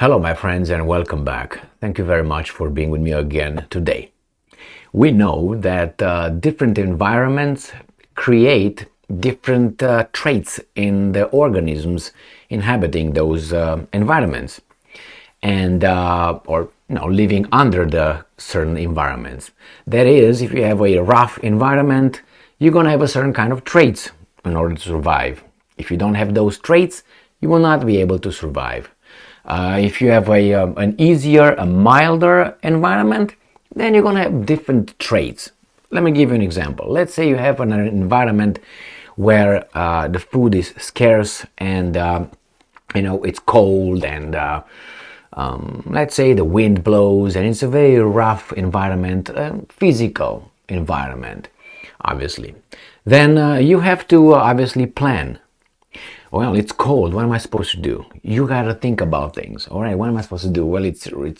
Hello, my friends, and welcome back. Thank you very much for being with me again today. We know that different environments create different traits in the organisms inhabiting those environments and living under the certain environments. That is, if you have a rough environment, you're going to have a certain kind of traits in order to survive. If you don't have those traits, you will not be able to survive. If you have an easier, a milder environment, then you're going to have different traits. Let me give you an example. Let's say you have an environment where the food is scarce and it's cold and let's say the wind blows and it's a very rough environment, physical environment, obviously. Then you have to obviously plan. Well, it's cold. What am I supposed to do? You gotta think about things. All right, what am I supposed to do? Well, it's going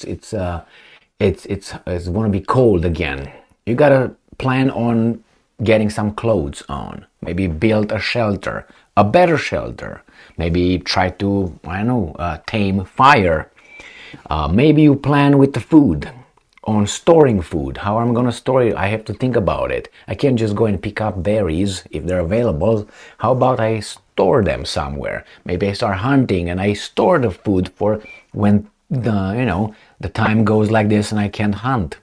to be cold again. You gotta plan on getting some clothes on. Maybe build a shelter, a better shelter. Maybe try to tame fire. Maybe you plan with the food, on storing food. How am I going to store it? I have to think about it. I can't just go and pick up berries if they're available. How about I store them somewhere? Maybe I start hunting and I store the food for when the time goes like this and I can't hunt.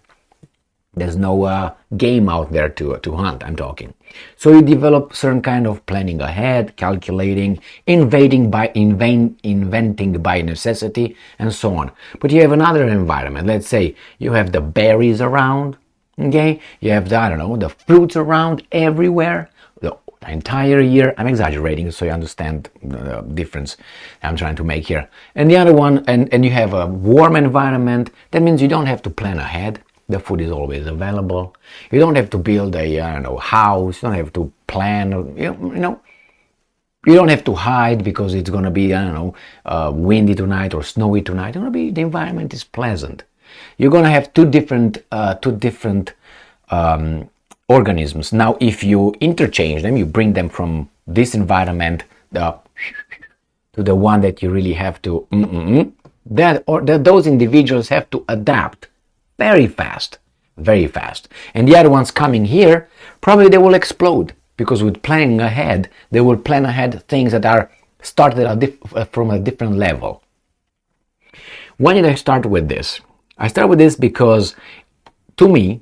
There's no game out there to hunt, I'm talking. So you develop certain kind of planning ahead, calculating, inventing by necessity, and so on. But you have another environment. Let's say you have the berries around, okay? You have the fruits around everywhere, the entire year. I'm exaggerating so you understand the difference I'm trying to make here. And the other one, and you have a warm environment. That means you don't have to plan ahead. The food is always available. You don't have to build a house. You don't have to plan. You don't have to hide because it's going to be windy tonight or snowy tonight. The environment is pleasant. You're going to have two different organisms. Now, if you interchange them, you bring them from this environment to the one that you really have to. Those individuals have to adapt. Very fast. And the other ones coming here, probably they will explode because with planning ahead, they will plan ahead things that are started from a different level. Why did I start with this? I start with this because, to me,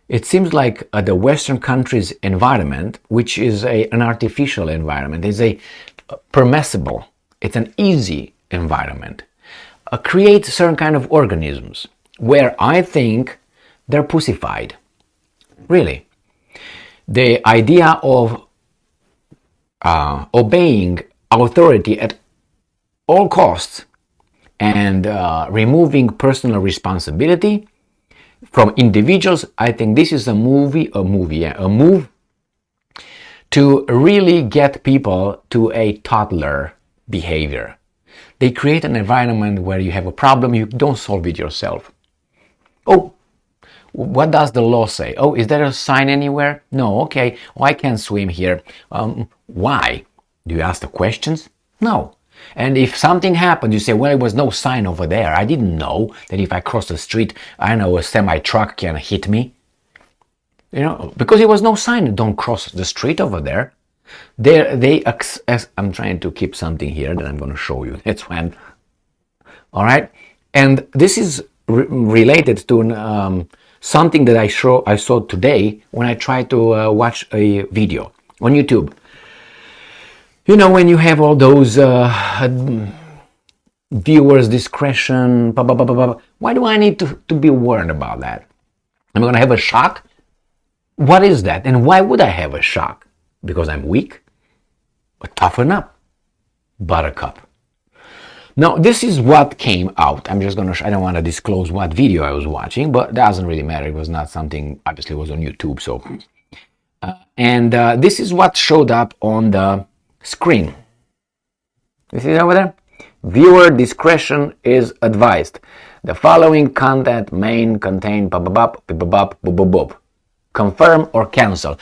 it seems like the Western countries' environment, which is an artificial environment, is a permissible, it's an easy environment, creates certain kind of organisms where I think they're pussified. Really. The idea of obeying authority at all costs and removing personal responsibility from individuals, I think this is a move to really get people to a toddler behavior. They create an environment where you have a problem, you don't solve it yourself. Oh, what does the law say? Oh, is there a sign anywhere? No, okay. Oh, I can't swim here. Why? Do you ask the questions? No. And if something happened, you say, well, there was no sign over there. I didn't know that if I cross the street, a semi-truck can hit me. Because there was no sign, don't cross the street over there. I'm trying to keep something here that I'm going to show you. That's when. All right. And this is related to something that I saw today when I tried to watch a video on YouTube. When you have all those viewers' discretion, blah, blah, blah, blah, blah. Why do I need to be warned about that? Am I going to have a shock? What is that? And why would I have a shock? Because I'm weak? But toughen up, buttercup. Now, this is what came out. I don't want to disclose what video I was watching, but it doesn't really matter. It was not something, obviously it was on YouTube, so. This is what showed up on the screen. You see it over there? Viewer discretion is advised. The following content may contain confirm or cancel.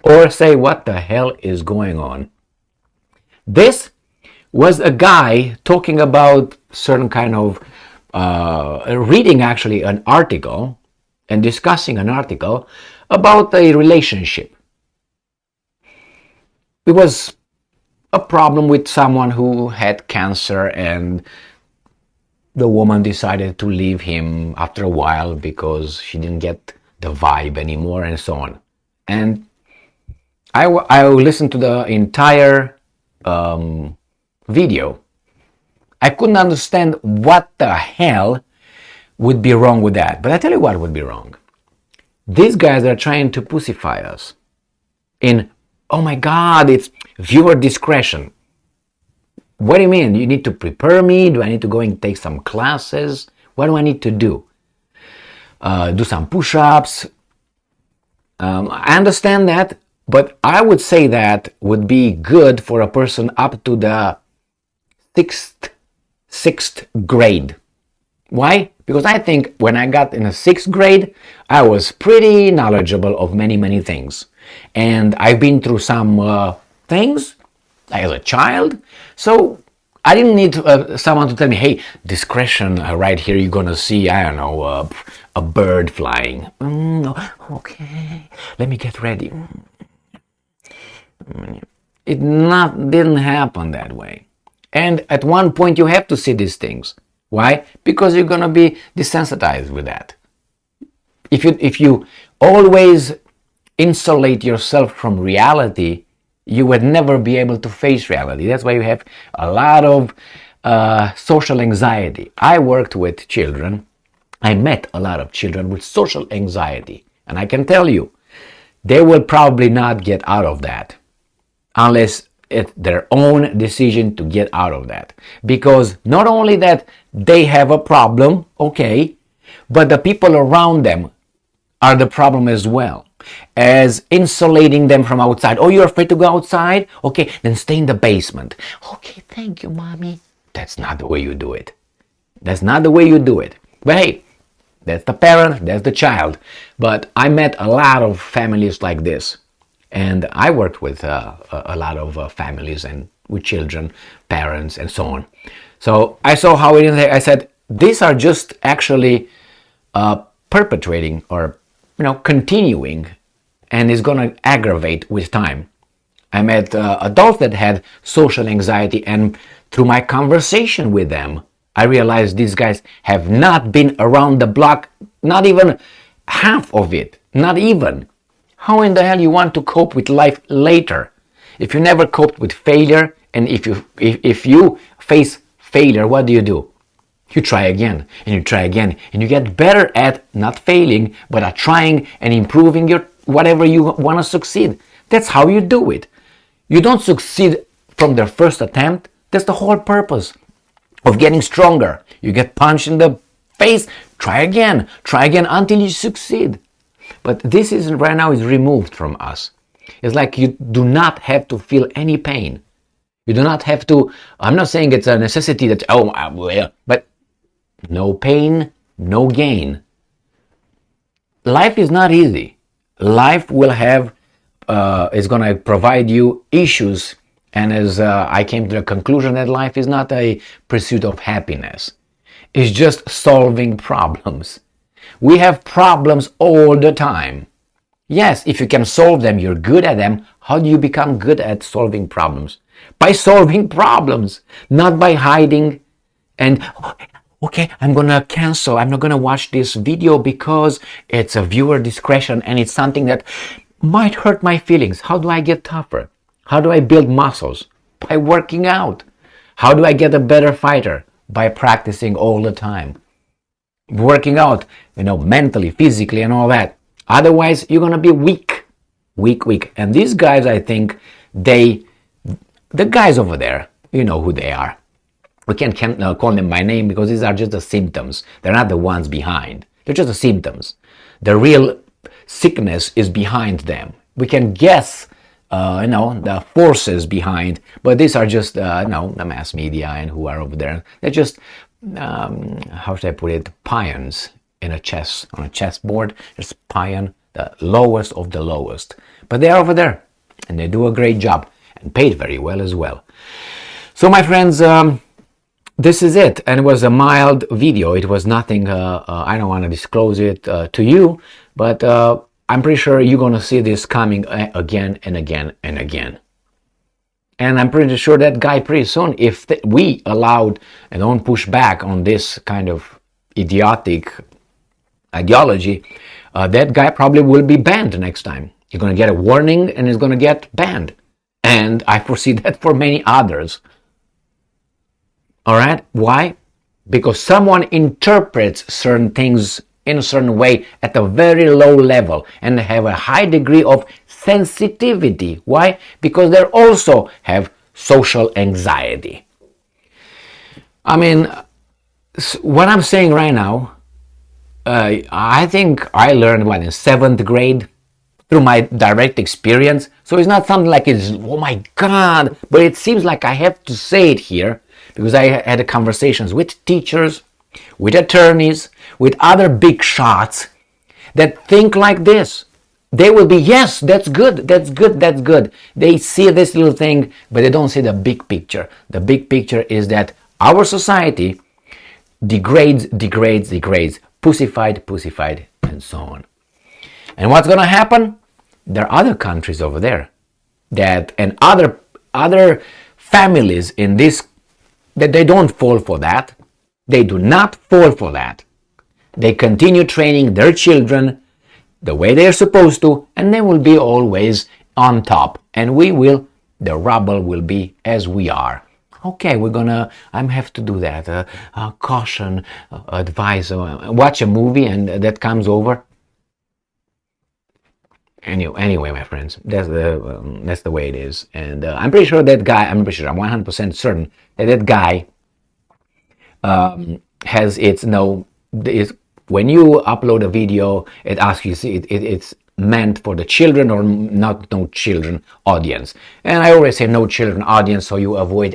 Or say what the hell is going on. This was a guy talking about certain kind of reading actually an article and discussing an article about a relationship. It was a problem with someone who had cancer, and the woman decided to leave him after a while because she didn't get the vibe anymore, and so on. And I listened to the entire video. I couldn't understand what the hell would be wrong with that. But I tell you what would be wrong. These guys are trying to pussify us in, oh my God, it's viewer discretion. What do you mean? You need to prepare me? Do I need to go and take some classes? What do I need to do? Do some push-ups? I understand that, but I would say that would be good for a person up to the sixth grade. Why? Because I think when I got in the 6th grade, I was pretty knowledgeable of many things. And I've been through some things as a child. So I didn't need someone to tell me, hey, discretion, right here you're going to see, I don't know, a bird flying. Okay, let me get ready. It didn't happen that way. And at one point you have to see these things. Why? Because you're going to be desensitized with that. If you always insulate yourself from reality, you would never be able to face reality. That's why you have a lot of social anxiety. I worked with children. I met a lot of children with social anxiety. And I can tell you, they will probably not get out of that unless it's their own decision to get out of that. Because not only that they have a problem, okay, but the people around them are the problem as well. As insulating them from outside. Oh, you're afraid to go outside? Okay, then stay in the basement. Okay, thank you, mommy. That's not the way you do it. That's not the way you do it. But hey, that's the parent, that's the child. But I met a lot of families like this. And I worked with a lot of families and with children, parents, and so on. So I saw how it is. I said, these are just actually perpetrating or continuing, and is going to aggravate with time. I met adults that had social anxiety, and through my conversation with them, I realized these guys have not been around the block, not even half of it, not even. How in the hell you want to cope with life later? If you never coped with failure, and if you face failure, what do? You try again, and you try again, and you get better at not failing, but at trying and improving your whatever you want to succeed. That's how you do it. You don't succeed from the first attempt. That's the whole purpose of getting stronger. You get punched in the face, try again until you succeed. But this is right now is removed from us. It's like you do not have to feel any pain. You do not have to, I'm not saying it's a necessity that, but no pain, no gain. Life is not easy. Life will have, is going to provide you issues. And as I came to the conclusion that life is not a pursuit of happiness. It's just solving problems. We have problems all the time. Yes, if you can solve them, you're good at them. How do you become good at solving problems? By solving problems, not by hiding and, okay, I'm going to cancel. I'm not going to watch this video because it's a viewer discretion and it's something that might hurt my feelings. How do I get tougher? How do I build muscles? By working out. How do I get a better fighter? By practicing all the time. Working out, mentally, physically, and all that. Otherwise, you're going to be weak. And these guys, I think, the guys over there, you know who they are. We can't call them by name because these are just the symptoms. They're not the ones behind. They're just the symptoms. The real sickness is behind them. We can guess, the forces behind, but these are just, the mass media and who are over there. They're just, how should I put it, pawns on a chessboard. Just pawn, the lowest of the lowest. But they're over there, and they do a great job, and paid very well as well. So my friends, this is it, and it was a mild video. It was nothing, I don't want to disclose it to you, but I'm pretty sure you're going to see this coming again and again and again. And I'm pretty sure that guy pretty soon, if we allowed and don't push back on this kind of idiotic ideology, that guy probably will be banned next time. He's going to get a warning and he's going to get banned. And I foresee that for many others. All right? Why? Because someone interprets certain things in a certain way at a very low level and have a high degree of sensitivity. Why? Because they also have social anxiety. I mean, what I'm saying right now, I think I learned in 7th grade through my direct experience. So it's not something like it's, oh my God, but it seems like I have to say it here because I had conversations with teachers, with attorneys, with other big shots that think like this. They will be, yes, that's good, that's good, that's good. They see this little thing, but they don't see the big picture. The big picture is that our society degrades, pussified, and so on. And what's going to happen? There are other countries over there and other families in this that they don't fall for that. They do not fall for that. They continue training their children the way they're supposed to, and they will be always on top. And the rubble will be as we are. Okay, I have to do that. Caution, advice, watch a movie and that comes over. Anyway, my friends, that's the way it is. And I'm 100% certain that guy has when you upload a video, it asks you, it's meant for the children or not, no children audience. And I always say no children audience, so you avoid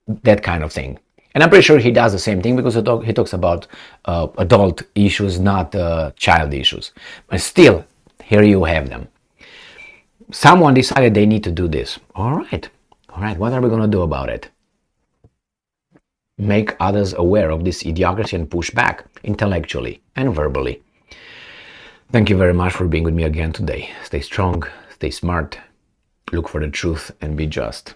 that kind of thing. And I'm pretty sure he does the same thing because he talks about adult issues, not child issues. But still, here you have them. Someone decided they need to do this. All right, what are we going to do about it? Make others aware of this idiocracy and push back intellectually and verbally. Thank you very much for being with me again today. Stay strong, stay smart, look for the truth, and be just.